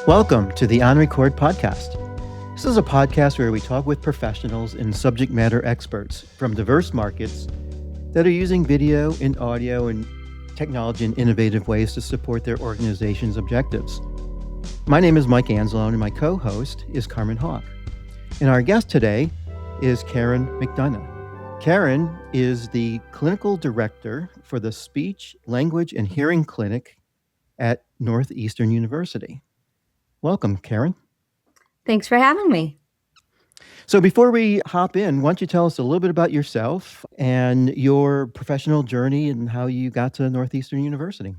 Welcome to the On Record podcast. This is a podcast where we talk with professionals and subject matter experts from diverse markets that are using video and audio and technology in innovative ways to support their organization's objectives. My name is Mike Anzalone, and my co-host is Carmen Haak. And our guest today is Caren McDonough. Caren is the clinical director for the Speech, Language, and Hearing Clinic at Northeastern University. Welcome, Caren. Thanks for having me. So before we hop in, why don't you tell us a little bit about yourself and your professional journey and how you got to Northeastern University?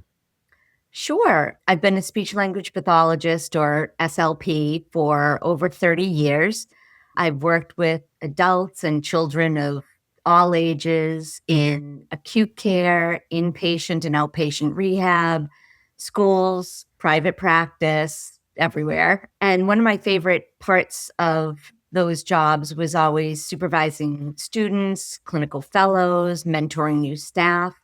Sure. I've been a speech language pathologist, or SLP, for over 30 years. I've worked with adults and children of all ages in acute care, inpatient and outpatient rehab, schools, private practice, everywhere. And one of my favorite parts of those jobs was always supervising students, clinical fellows, mentoring new staff.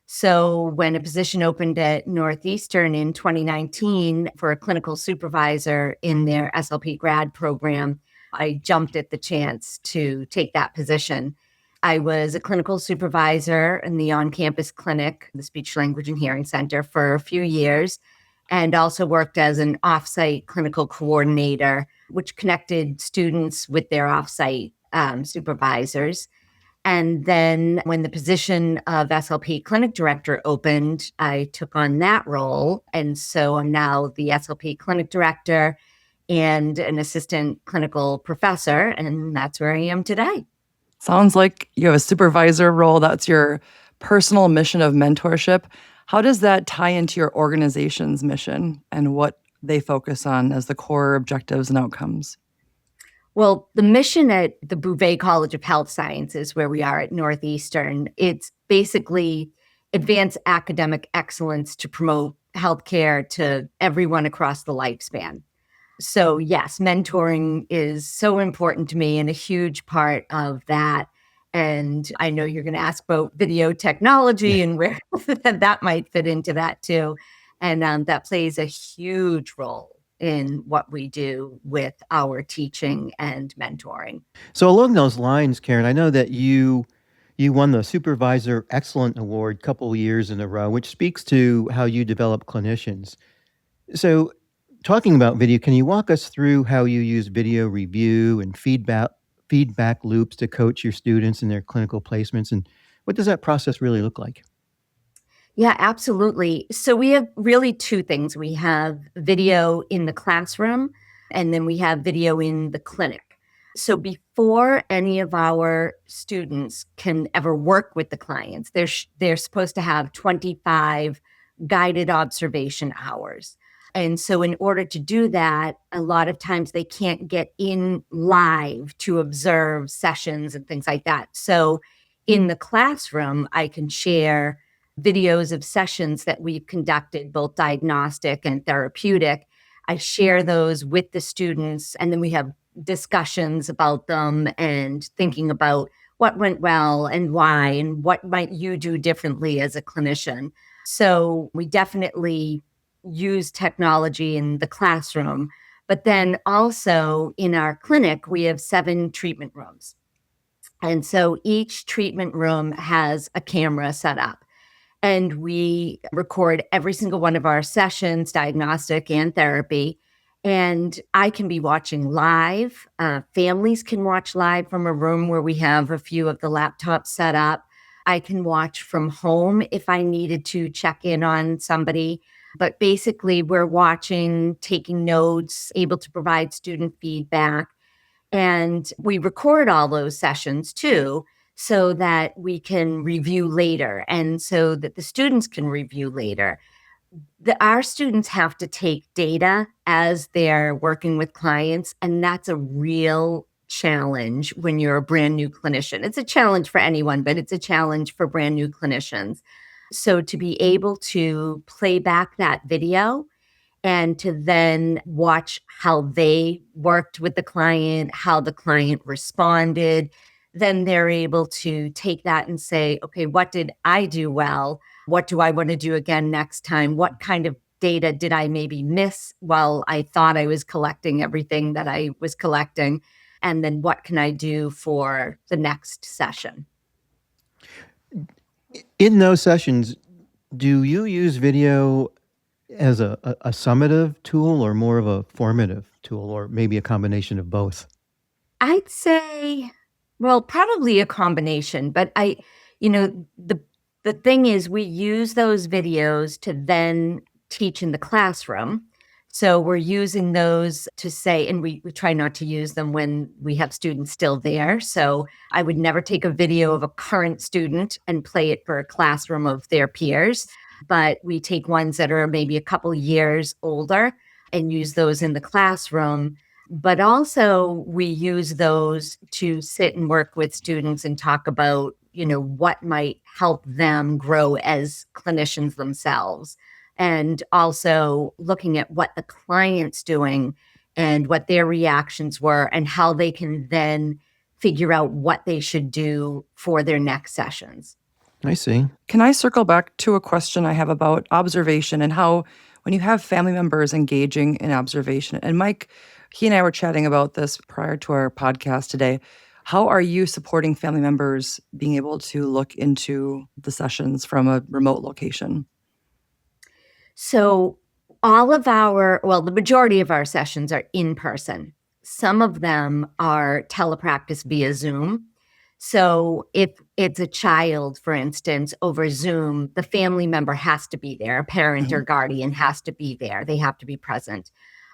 So when a position opened at Northeastern in 2019 for a clinical supervisor in their SLP grad program, I jumped at the chance to take that position. I was a clinical supervisor in the on-campus clinic, the Speech, Language, and Hearing Center, for a few years, and also worked as an offsite clinical coordinator, which connected students with their offsite supervisors. And then when the position of SLP clinic director opened, I took on that role. And so I'm now the SLP clinic director and an assistant clinical professor, and that's where I am today. Sounds like you have a supervisor role. That's your personal mission of mentorship. How does that tie into your organization's mission and what they focus on as the core objectives and outcomes? Well, the mission at the Bouvet College of Health Sciences, where we are at Northeastern, it's basically advance academic excellence to promote healthcare to everyone across the lifespan. So yes, mentoring is so important to me and a huge part of that. And I know you're going to ask about video technology and where that might fit into that too. And that plays a huge role in what we do with our teaching and mentoring. So along those lines, Caren, I know that you won the Supervisor Excellent Award a couple of years in a row, which speaks to how you develop clinicians. So talking about video, can you walk us through how you use video review and feedback loops to coach your students in their clinical placements? And what does that process really look like? Yeah, absolutely. So we have really two things. We have video in the classroom, and then we have video in the clinic. So before any of our students can ever work with the clients, they're supposed to have 25 guided observation hours. And so in order to do that, a lot of times they can't get in live to observe sessions and things like that. So in the classroom, I can share videos of sessions that we've conducted, both diagnostic and therapeutic. I share those with the students, and then we have discussions about them and thinking about what went well and why, and what might you do differently as a clinician. So we definitely use technology in the classroom, but then also in our clinic, we have 7 treatment rooms. And so each treatment room has a camera set up, and we record every single one of our sessions, diagnostic and therapy. And I can be watching live. Families can watch live from a room where we have a few of the laptops set up. I can watch from home if I needed to check in on somebody. But basically, we're watching, taking notes, able to provide student feedback. And we record all those sessions too, so that we can review later and so that the students can review later. Our students have to take data as they're working with clients, and that's a real challenge when you're a brand new clinician. It's a challenge for anyone, but it's a challenge for brand new clinicians. So to be able to play back that video and to then watch how they worked with the client, how the client responded, then they're able to take that and say, okay, what did I do well? What do I want to do again next time? What kind of data did I maybe miss while I thought I was collecting everything that I was collecting? And then what can I do for the next session? In those sessions, do you use video as a summative tool or more of a formative tool, or maybe a combination of both? I'd say, well, probably a combination, but the thing is we use those videos to then teach in the classroom. So we're using those to say, and we try not to use them when we have students still there. So I would never take a video of a current student and play it for a classroom of their peers, but we take ones that are maybe a couple years older and use those in the classroom. But also we use those to sit and work with students and talk about, what might help them grow as clinicians themselves. And also looking at what the client's doing and what their reactions were and how they can then figure out what they should do for their next sessions. I see. Can I circle back to a question I have about observation and how, when you have family members engaging in observation, and Mike, he and I were chatting about this prior to our podcast today. How are you supporting family members being able to look into the sessions from a remote location? So the majority of our sessions are in person. Some of them are telepractice via Zoom. So if it's a child, for instance, over Zoom, the family member has to be there. A parent or guardian has to be there. They have to be present.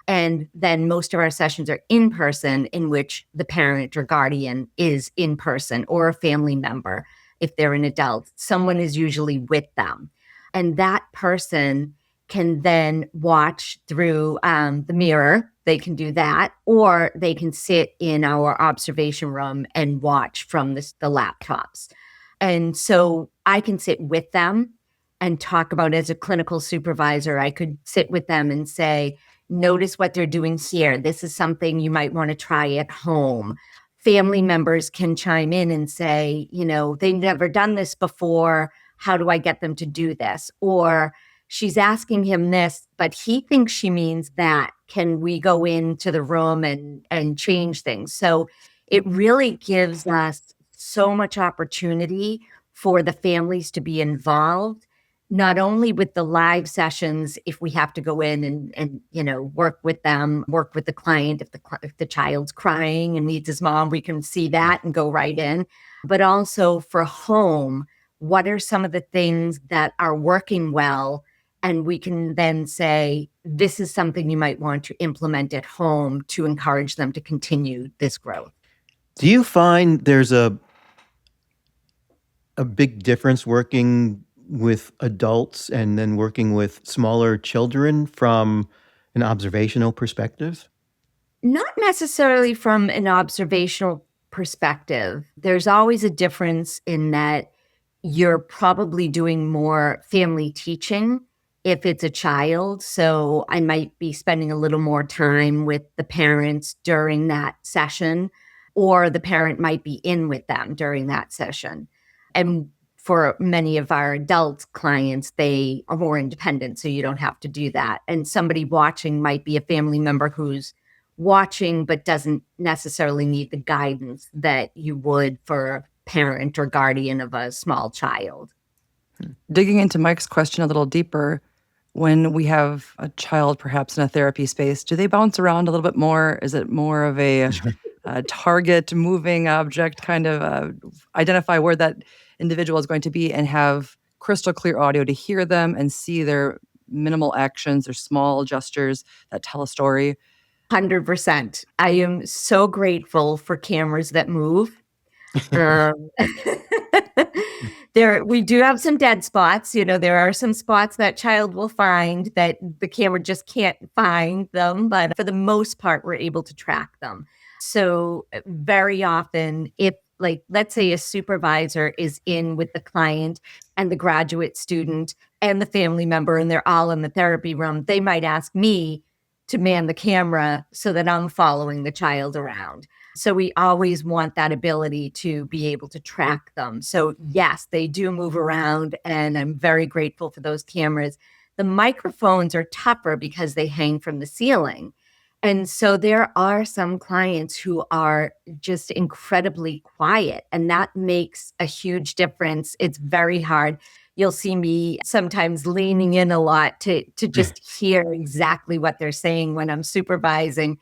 And then most of our sessions are in person, in which the parent or guardian is in person, or a family member. If they're an adult, someone is usually with them. And that person can then watch through the mirror. They can do that, or they can sit in our observation room and watch from the laptops. And so I can sit with them and talk about, as a clinical supervisor, I could sit with them and say, notice what they're doing here. This is something you might want to try at home. Family members can chime in and say, they've never done this before. How do I get them to do this? Or she's asking him this, but he thinks she means that. Can we go into the room and change things? So it really gives us so much opportunity for the families to be involved, not only with the live sessions, if we have to go in and work with them, work with the client. If the child's crying and needs his mom, we can see that and go right in. But also for home, what are some of the things that are working well? And we can then say, this is something you might want to implement at home to encourage them to continue this growth. Do you find there's a big difference working with adults and then working with smaller children from an observational perspective? Not necessarily from an observational perspective. There's always a difference in that you're probably doing more family teaching if it's a child. So I might be spending a little more time with the parents during that session, or the parent might be in with them during that session. And for many of our adult clients, they are more independent, so you don't have to do that. And somebody watching might be a family member who's watching but doesn't necessarily need the guidance that you would for a parent or guardian of a small child. Digging into Mike's question a little deeper, when we have a child perhaps in a therapy space, do they bounce around a little bit more? Is it more of a target, moving object, kind of identify where that individual is going to be and have crystal clear audio to hear them and see their minimal actions or small gestures that tell a story? 100%. I am so grateful for cameras that move. We do have some dead spots. There are some spots that child will find that the camera just can't find them. But for the most part, we're able to track them. So very often, if, let's say a supervisor is in with the client and the graduate student and the family member, and they're all in the therapy room, they might ask me to man the camera so that I'm following the child around. So we always want that ability to be able to track them. So yes, they do move around, and I'm very grateful for those cameras. The microphones are tougher because they hang from the ceiling. And so there are some clients who are just incredibly quiet, and that makes a huge difference. It's very hard. You'll see me sometimes leaning in a lot to just hear exactly what they're saying when I'm supervising,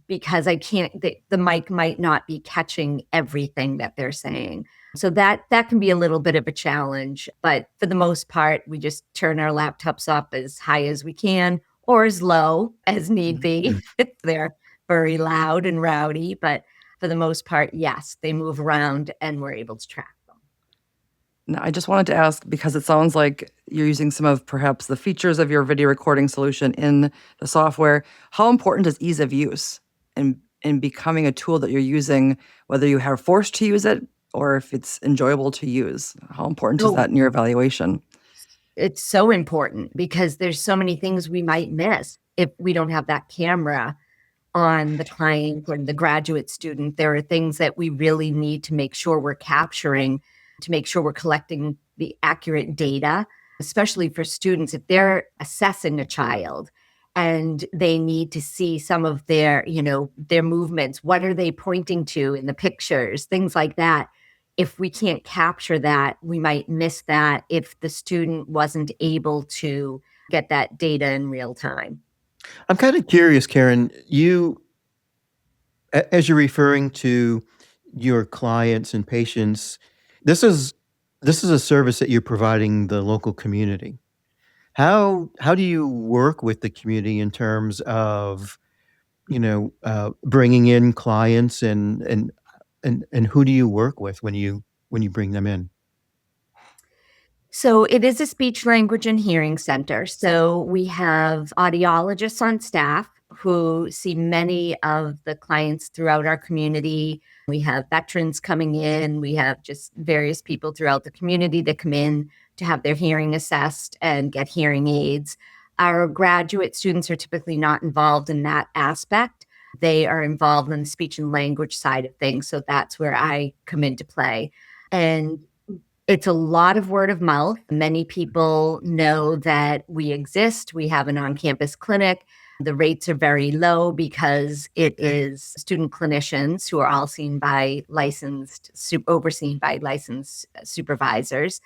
because I can't, the mic might not be catching everything that they're saying. So that can be a little bit of a challenge, but for the most part, we just turn our laptops up as high as we can or as low as need be if they're very loud and rowdy. But for the most part, yes, they move around and we're able to track them. Now, I just wanted to ask, because it sounds like you're using some of perhaps the features of your video recording solution in the software. How important is ease of use in becoming a tool that you're using, whether you are forced to use it or if it's enjoyable to use? How important is that in your evaluation? It's so important because there's so many things we might miss if we don't have that camera on the client or the graduate student. There are things that we really need to make sure we're capturing, to make sure we're collecting the accurate data, especially for students. If they're assessing a child and they need to see some of their, their movements, what are they pointing to in the pictures, things like that. If we can't capture that, we might miss that if the student wasn't able to get that data in real time. I'm kind of curious, Caren, as you're referring to your clients and patients, this is a service that you're providing the local community. How do you work with the community in terms of, bringing in clients and who do you work with when you bring them in? So it is a speech, language, and hearing center. So we have audiologists on staff who see many of the clients throughout our community. We have veterans coming in. We have just various people throughout the community that come in to have their hearing assessed and get hearing aids. Our graduate students are typically not involved in that aspect. They are involved in the speech and language side of things. So that's where I come into play. And it's a lot of word of mouth. Many people know that we exist. We have an on-campus clinic. The rates are very low because it is student clinicians who are all overseen by licensed supervisors.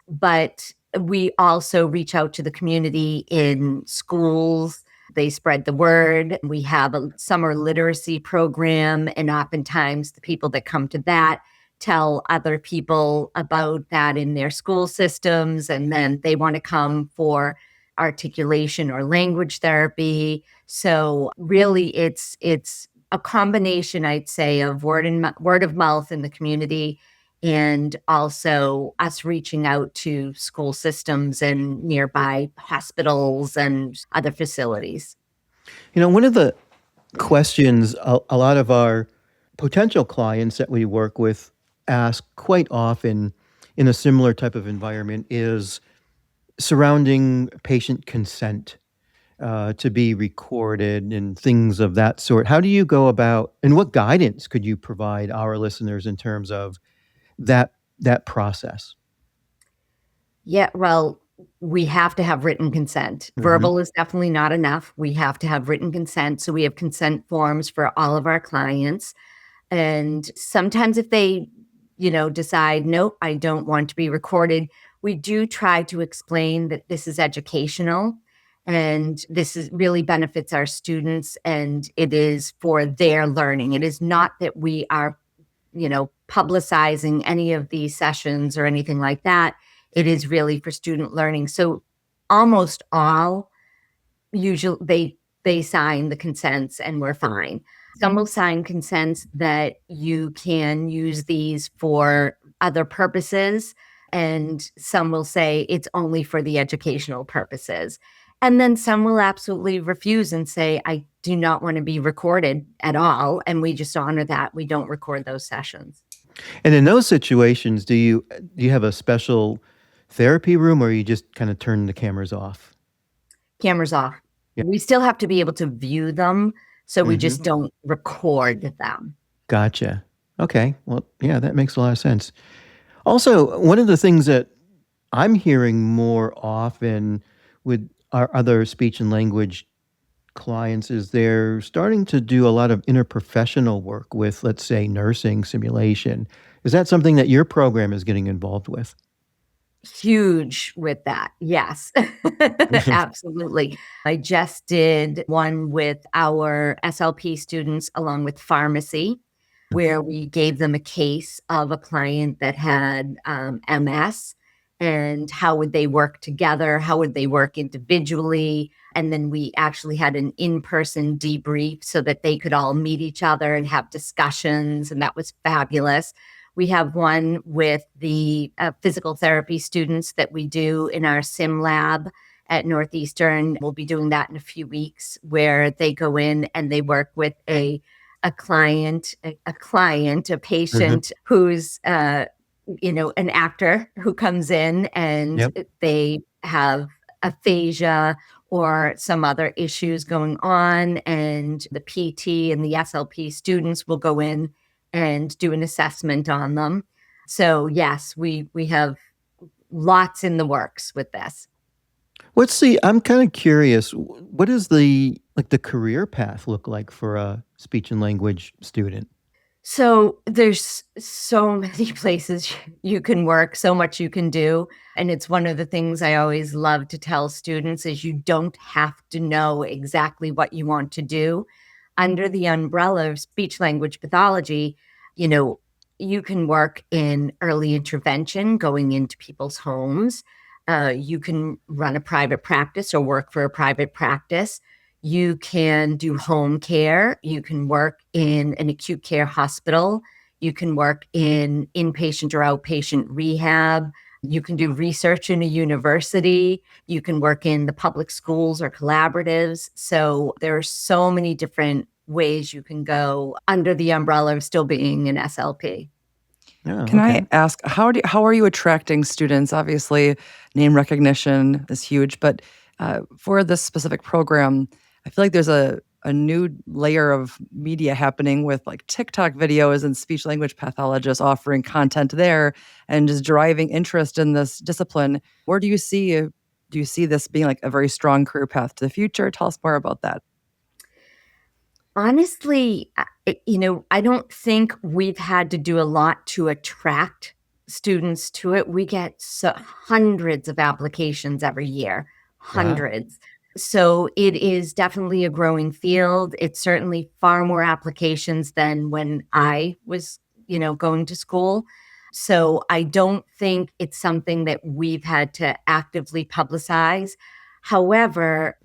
But we also reach out to the community in schools. They spread the word. We have a summer literacy program, and oftentimes the people that come to that tell other people about that in their school systems, and then they want to come for articulation or language therapy. So really it's a combination, I'd say, of word of mouth in the community and also us reaching out to school systems and nearby hospitals and other facilities. One of the questions a lot of our potential clients that we work with ask quite often in a similar type of environment is surrounding patient consent to be recorded and things of that sort. How do you go about, and what guidance could you provide our listeners in terms of that process? Yeah, well, we have to have written consent. Verbal is definitely not enough. We have to have written consent. So we have consent forms for all of our clients. And sometimes if they, decide, nope, I don't want to be recorded, we do try to explain that this is educational and really benefits our students and it is for their learning. It is not that we are, publicizing any of these sessions or anything like that. It is really for student learning. So almost all usually they sign the consents and we're fine. Some will sign consents that you can use these for other purposes, and some will say it's only for the educational purposes. And then some will absolutely refuse and say, I do not want to be recorded at all. And we just honor that. We don't record those sessions. And in those situations, do you have a special therapy room or you just kind of turn the cameras off? Cameras off. Yeah. We still have to be able to view them. So we just don't record them. Gotcha. Okay. Well, yeah, that makes a lot of sense. Also, one of the things that I'm hearing more often with our other speech and language clients is they're starting to do a lot of interprofessional work with, let's say, nursing simulation. Is that something that your program is getting involved with? Huge with that. Yes, absolutely. I just did one with our SLP students along with pharmacy, where we gave them a case of a client that had MS and how would they work together? How would they work individually? And then we actually had an in-person debrief so that they could all meet each other and have discussions. And that was fabulous. We have one with the physical therapy students that we do in our sim lab at Northeastern. We'll be doing that in a few weeks, where they go in and they work with a Mhm. patient who's an actor who comes in and Yep. they have aphasia or some other issues going on, and the PT and the SLP students will go in and do an assessment on them. So yes, we have lots in the works with this. I'm kind of curious, what does the career path look like for a speech and language student? So there's so many places you can work, so much you can do. And it's one of the things I always love to tell students is you don't have to know exactly what you want to do. Under the umbrella of speech language pathology, you know, you can work in early intervention, going into people's homes. You can run a private practice or work for a private practice. You can do home care. You can work in an acute care hospital. You can work in inpatient or outpatient rehab. You can do research in a university. You can work in the public schools or collaboratives. So there are so many different ways you can go under the umbrella of still being an SLP. Oh, Can I okay. ask how are you attracting students? Obviously, name recognition is huge, but for this specific program, I feel like there's a new layer of media happening with like TikTok videos and speech language pathologists offering content there and just driving interest in this discipline. Where do you see this being like a very strong career path to the future? Tell us more about that. Honestly, I don't think we've had to do a lot to attract students to it. We get hundreds of applications every year, Wow. hundreds. So it is definitely a growing field. It's certainly far more applications than when I was, going to school. So I don't think it's something that we've had to actively publicize. However,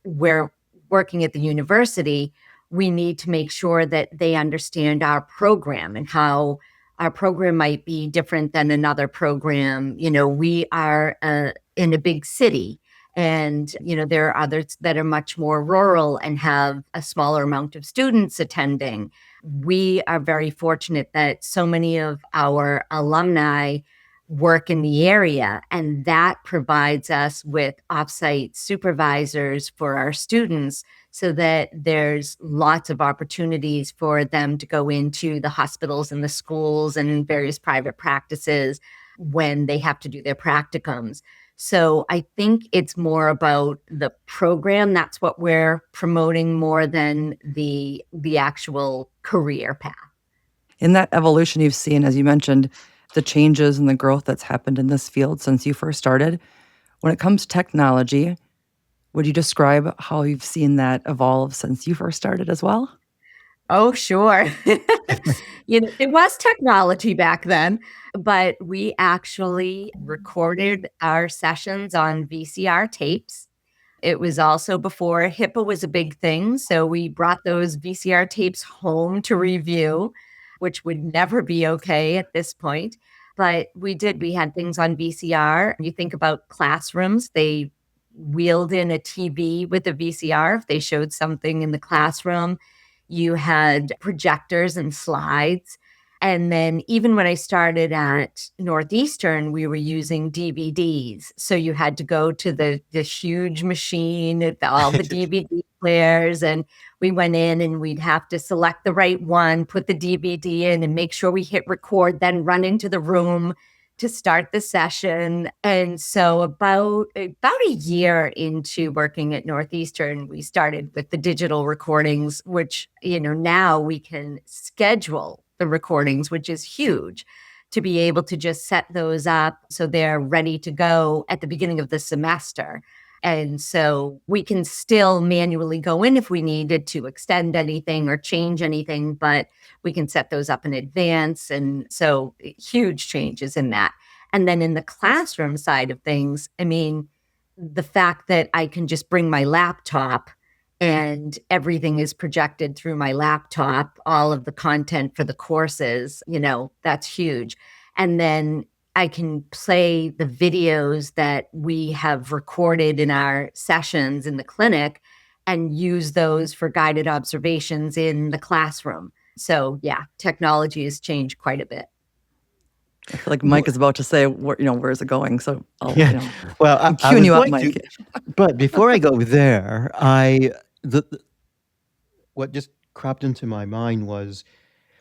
we're working at the university, we need to make sure that they understand our program and how our program might be different than another program. We are in a big city, and there are others that are much more rural and have a smaller amount of students attending. We are very fortunate that so many of our alumni work in the area, and that provides us with offsite supervisors for our students so that there's lots of opportunities for them to go into the hospitals and the schools and various private practices when they have to do their practicums. So I think it's more about the program. That's what we're promoting more than the actual career path. In that evolution you've seen, as you mentioned, the changes and the growth that's happened in this field since you first started. When it comes to technology, would you describe how you've seen that evolve since you first started as well? Oh, sure. It was technology back then, but we actually recorded our sessions on VCR tapes. It was also before HIPAA was a big thing, so we brought those VCR tapes home to review, which would never be okay at this point. But we had things on VCR. You think about classrooms, they wheeled in a TV with a VCR if they showed something in the classroom. You had projectors and slides. And then even when I started at Northeastern, we were using DVDs. So you had to go to the huge machine, all the DVD players, and we went in and we'd have to select the right one, put the DVD in and make sure we hit record, then run into the room, to start the session. And so about a year into working at Northeastern, we started with the digital recordings, which, now we can schedule the recordings, which is huge, to be able to just set those up so they're ready to go at the beginning of the semester. And so we can still manually go in if we needed to extend anything or change anything, but we can set those up in advance. And so huge changes in that. And then in the classroom side of things, the fact that I can just bring my laptop and everything is projected through my laptop, all of the content for the courses, that's huge. And then I can play the videos that we have recorded in our sessions in the clinic and use those for guided observations in the classroom. So yeah, technology has changed quite a bit. I feel like Mike is about to say, where's it going? So I'll, well, I'm I queuing was you up, going Mike. to, but before I go there, what just cropped into my mind was,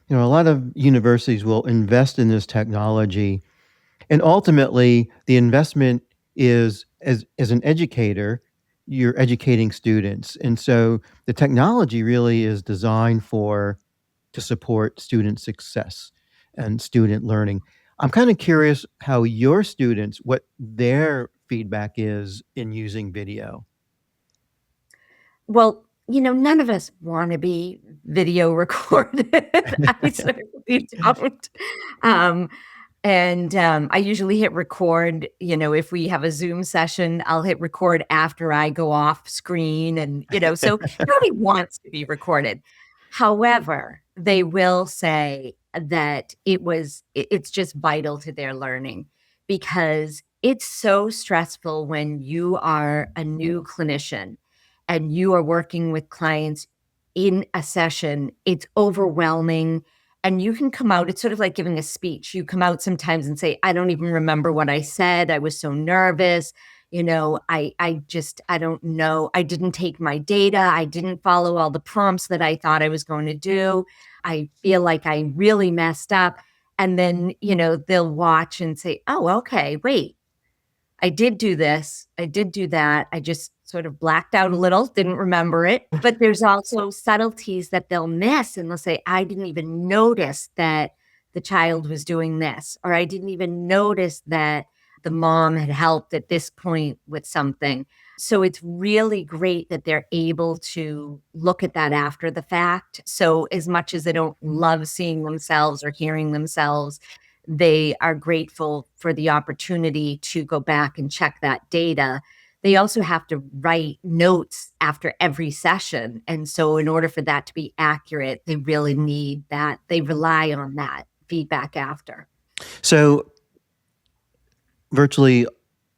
a lot of universities will invest in this technology, and ultimately the investment is as an educator, you're educating students. And so the technology really is designed to support student success and student learning. I'm kind of curious how your students, what their feedback is in using video. Well, none of us want to be video recorded. I certainly don't. I usually hit record, if we have a Zoom session, I'll hit record after I go off screen and, so nobody wants to be recorded. However, they will say that it's just vital to their learning because it's so stressful when you are a new clinician and you are working with clients in a session. It's overwhelming. And you can come out, it's sort of like giving a speech. You come out sometimes and say, I don't even remember what I said. I was so nervous. I don't know. I didn't take my data. I didn't follow all the prompts that I thought I was going to do. I feel like I really messed up. And then, they'll watch and say, oh, okay, wait, I did do this. I did do that. I just sort of blacked out a little, didn't remember it. But there's also subtleties that they'll miss and they'll say, I didn't even notice that the child was doing this, or I didn't even notice that the mom had helped at this point with something. So it's really great that they're able to look at that after the fact. So as much as they don't love seeing themselves or hearing themselves, they are grateful for the opportunity to go back and check that data. They also have to write notes after every session. And so in order for that to be accurate, they really need that. They rely on that feedback after. So virtually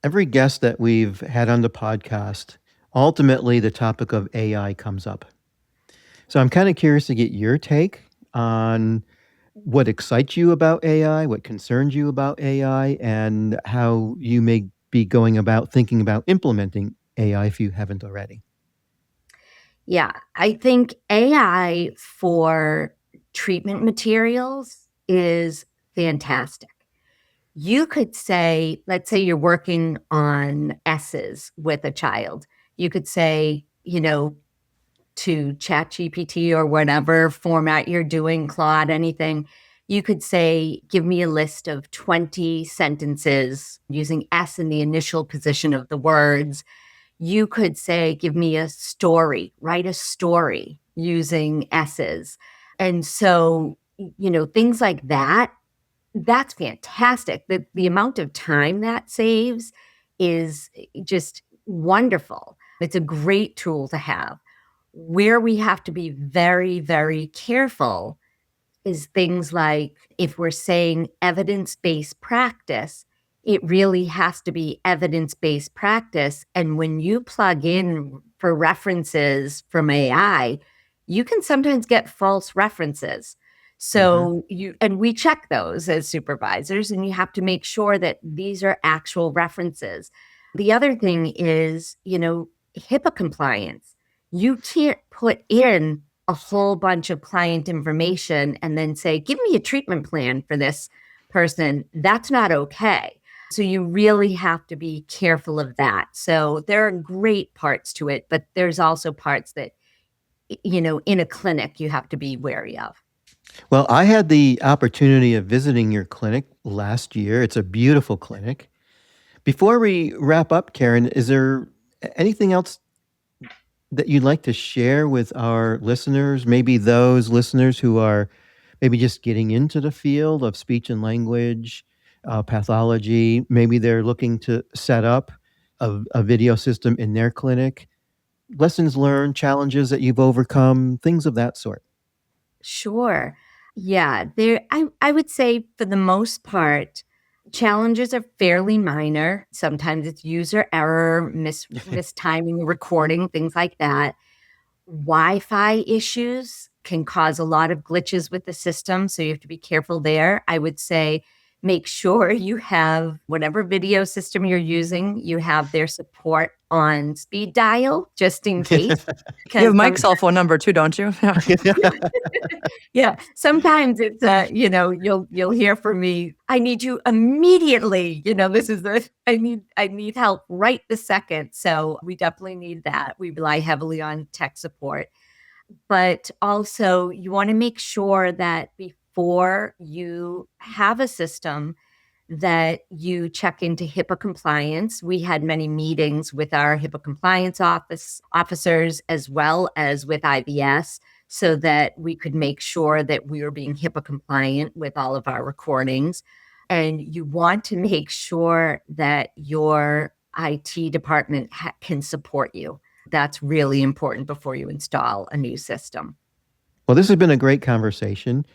every guest that we've had on the podcast, ultimately the topic of AI comes up. So I'm kind of curious to get your take on what excites you about AI, what concerns you about AI, and how you may be going about thinking about implementing AI if you haven't already. Yeah, I think AI for treatment materials is fantastic. You could say, let's say you're working on S's with a child. You could say, to ChatGPT or whatever format you're doing, Claude, anything, you could say, give me a list of 20 sentences using S in the initial position of the words. You could say, give me a story, write a story using S's. And so, things like that, that's fantastic. The amount of time that saves is just wonderful. It's a great tool to have. Where we have to be very, very careful is things like if we're saying evidence-based practice, it really has to be evidence-based practice. And when you plug in for references from AI, you can sometimes get false references. So we check those as supervisors, and you have to make sure that these are actual references. The other thing is, HIPAA compliance. You can't put in a whole bunch of client information and then say, give me a treatment plan for this person, that's not okay. So you really have to be careful of that. So there are great parts to it, but there's also parts that, in a clinic you have to be wary of. Well, I had the opportunity of visiting your clinic last year. It's a beautiful clinic. Before we wrap up, Caren, is there anything else that you'd like to share with our listeners? Maybe those listeners who are maybe just getting into the field of speech and language, pathology. Maybe they're looking to set up a video system in their clinic. Lessons learned, challenges that you've overcome, things of that sort. Sure. Yeah, I would say for the most part, challenges are fairly minor. Sometimes it's user error, mistiming, recording, things like that. Wi-Fi issues can cause a lot of glitches with the system, so you have to be careful there. I would say make sure you have whatever video system you're using, you have their support on speed dial, just in case. You have Mike's cell phone number too, don't you? Yeah. Sometimes it's, you'll hear from me. I need you immediately. I need help right this second. So we definitely need that. We rely heavily on tech support, but also you want to make sure that before you have a system that you check into HIPAA compliance. We had many meetings with our HIPAA compliance officers as well as with IBS, so that we could make sure that we were being HIPAA compliant with all of our recordings. And you want to make sure that your IT department can support you. That's really important before you install a new system. Well, this has been a great conversation.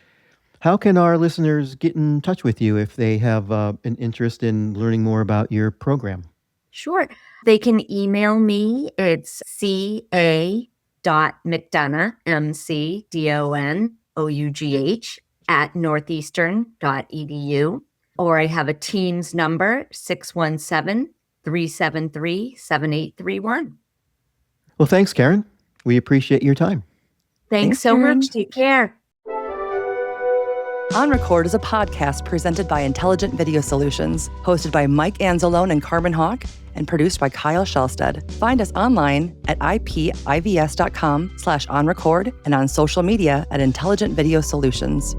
How can our listeners get in touch with you if they have an interest in learning more about your program? Sure. They can email me. It's ca.mcdonough, McDonough, @northeastern.edu. Or I have a Teams number, 617-373-7831. Well, thanks, Caren. We appreciate your time. Thanks so Caren. much. Take care. On Record is a podcast presented by Intelligent Video Solutions, hosted by Mike Anzalone and Carmen Haak, and produced by Kyle Shellstead. Find us online at ipivs.com/onrecord and on social media at Intelligent Video Solutions.